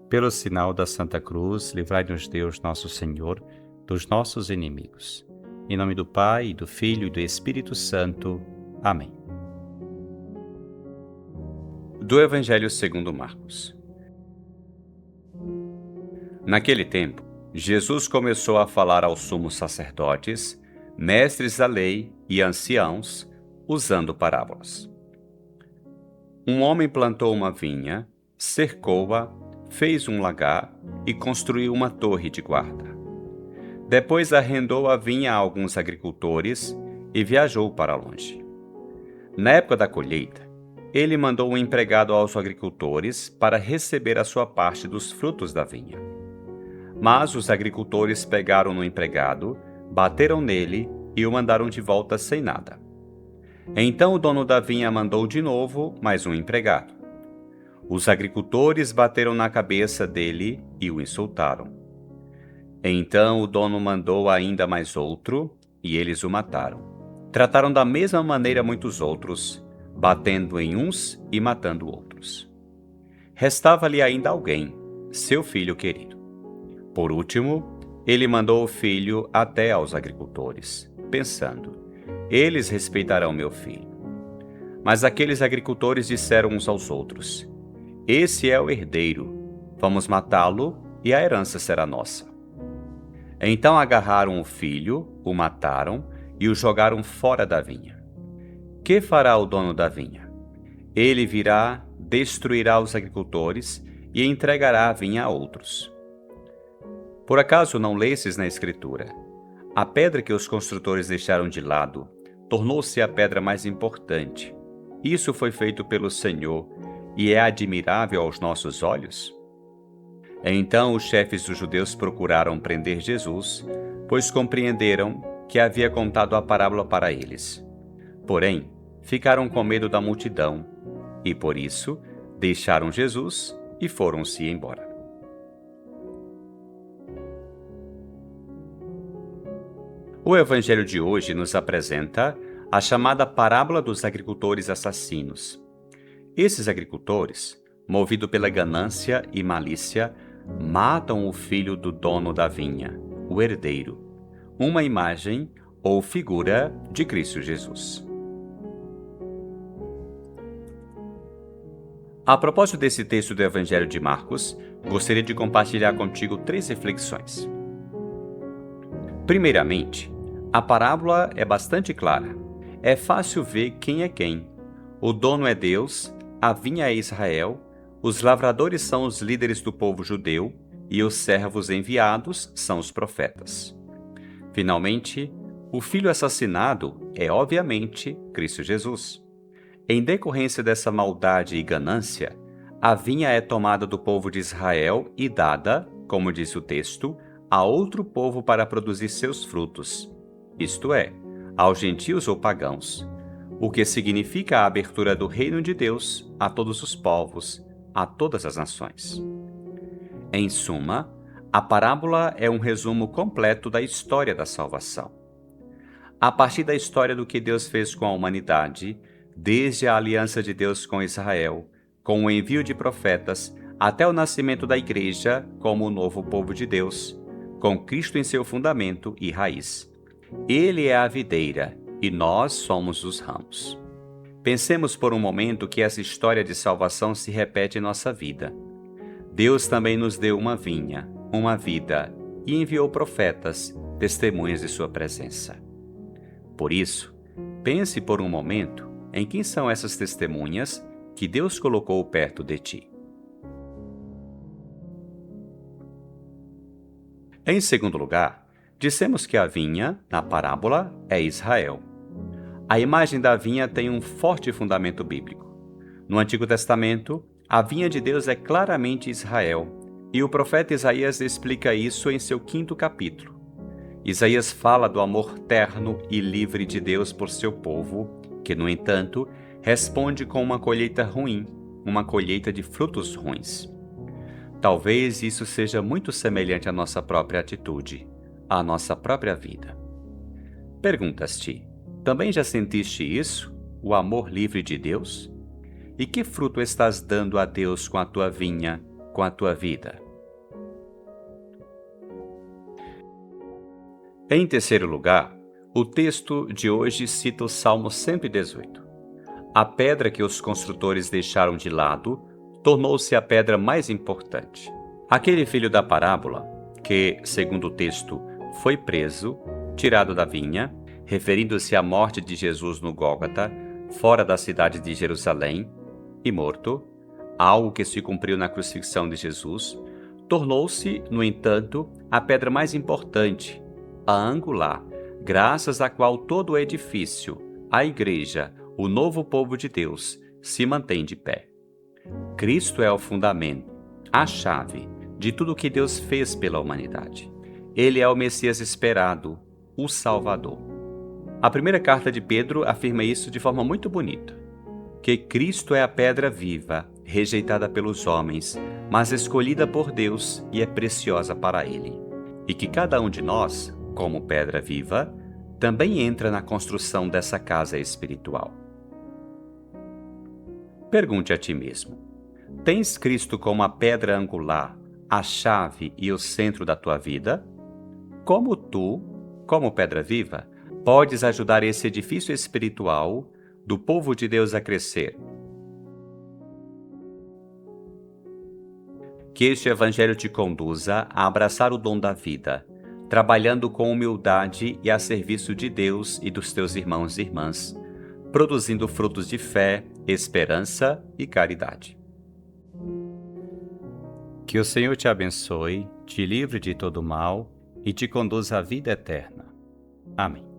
Pelo sinal da Santa Cruz, livrai-nos Deus nosso Senhor dos nossos inimigos. Em nome do Pai, e do Filho e do Espírito Santo. Amém. Do Evangelho segundo Marcos. Naquele tempo, Jesus começou a falar aos sumos sacerdotes, mestres da lei e anciãos, usando parábolas. Um homem plantou uma vinha, cercou-a, fez um lagar e construiu uma torre de guarda. Depois arrendou a vinha a alguns agricultores e viajou para longe. Na época da colheita, ele mandou um empregado aos agricultores para receber a sua parte dos frutos da vinha. Mas os agricultores pegaram no empregado, bateram nele e o mandaram de volta sem nada. Então o dono da vinha mandou de novo mais um empregado. Os agricultores bateram na cabeça dele e o insultaram. Então o dono mandou ainda mais outro e eles o mataram. Trataram da mesma maneira muitos outros, batendo em uns e matando outros. Restava-lhe ainda alguém, seu filho querido. Por último, ele mandou o filho até aos agricultores, pensando: eles respeitarão meu filho. Mas aqueles agricultores disseram uns aos outros: esse é o herdeiro, vamos matá-lo e a herança será nossa. Então agarraram o filho, o mataram e o jogaram fora da vinha. Que fará o dono da vinha? Ele virá, destruirá os agricultores e entregará a vinha a outros. Por acaso não lestes na Escritura: a pedra que os construtores deixaram de lado tornou-se a pedra mais importante. Isso foi feito pelo Senhor e é admirável aos nossos olhos? Então os chefes dos judeus procuraram prender Jesus, pois compreenderam que havia contado a parábola para eles. Porém, ficaram com medo da multidão e, por isso, deixaram Jesus e foram-se embora. O Evangelho de hoje nos apresenta a chamada parábola dos agricultores assassinos. Esses agricultores, movidos pela ganância e malícia, matam o filho do dono da vinha, o herdeiro, uma imagem ou figura de Cristo Jesus. A propósito desse texto do Evangelho de Marcos, gostaria de compartilhar contigo 3 reflexões. Primeiramente, a parábola é bastante clara. É fácil ver quem é quem. O dono é Deus, a vinha é Israel, os lavradores são os líderes do povo judeu e os servos enviados são os profetas. Finalmente, o filho assassinado é, obviamente, Cristo Jesus. Em decorrência dessa maldade e ganância, a vinha é tomada do povo de Israel e dada, como diz o texto, a outro povo para produzir seus frutos, isto é, aos gentios ou pagãos, o que significa a abertura do reino de Deus a todos os povos, a todas as nações. Em suma, a parábola é um resumo completo da história da salvação. A partir da história do que Deus fez com a humanidade, desde a aliança de Deus com Israel, com o envio de profetas, até o nascimento da Igreja como o novo povo de Deus, com Cristo em seu fundamento e raiz. Ele é a videira e nós somos os ramos. Pensemos por um momento que essa história de salvação se repete em nossa vida. Deus também nos deu uma vinha, uma vida, e enviou profetas, testemunhas de sua presença. Por isso, pense por um momento em quem são essas testemunhas que Deus colocou perto de ti. Em segundo lugar, dissemos que a vinha, na parábola, é Israel. A imagem da vinha tem um forte fundamento bíblico. No Antigo Testamento, a vinha de Deus é claramente Israel, e o profeta Isaías explica isso em seu 5º capítulo. Isaías fala do amor terno e livre de Deus por seu povo, que, no entanto, responde com uma colheita ruim, uma colheita de frutos ruins. Talvez isso seja muito semelhante à nossa própria atitude, à nossa própria vida. Perguntas-te: também já sentiste isso, o amor livre de Deus? E que fruto estás dando a Deus com a tua vinha, com a tua vida? Em terceiro lugar, o texto de hoje cita o Salmo 118. A pedra que os construtores deixaram de lado tornou-se a pedra mais importante. Aquele filho da parábola, que, segundo o texto, foi preso, tirado da vinha, referindo-se à morte de Jesus no Gólgota, fora da cidade de Jerusalém, e morto, algo que se cumpriu na crucifixão de Jesus, tornou-se, no entanto, a pedra mais importante, a angular, graças à qual todo o edifício, a igreja, o novo povo de Deus, se mantém de pé. Cristo é o fundamento, a chave de tudo o que Deus fez pela humanidade. Ele é o Messias esperado, o Salvador. A primeira carta de Pedro afirma isso de forma muito bonita, que Cristo é a pedra viva, rejeitada pelos homens, mas escolhida por Deus e é preciosa para Ele. E que cada um de nós, como pedra viva, também entra na construção dessa casa espiritual. Pergunte a ti mesmo: tens Cristo como a pedra angular, a chave e o centro da tua vida? Como tu, como pedra viva, podes ajudar esse edifício espiritual do povo de Deus a crescer? Que este Evangelho te conduza a abraçar o dom da vida, trabalhando com humildade e a serviço de Deus e dos teus irmãos e irmãs, produzindo frutos de fé, esperança e caridade. Que o Senhor te abençoe, te livre de todo mal e te conduza à vida eterna. Amém.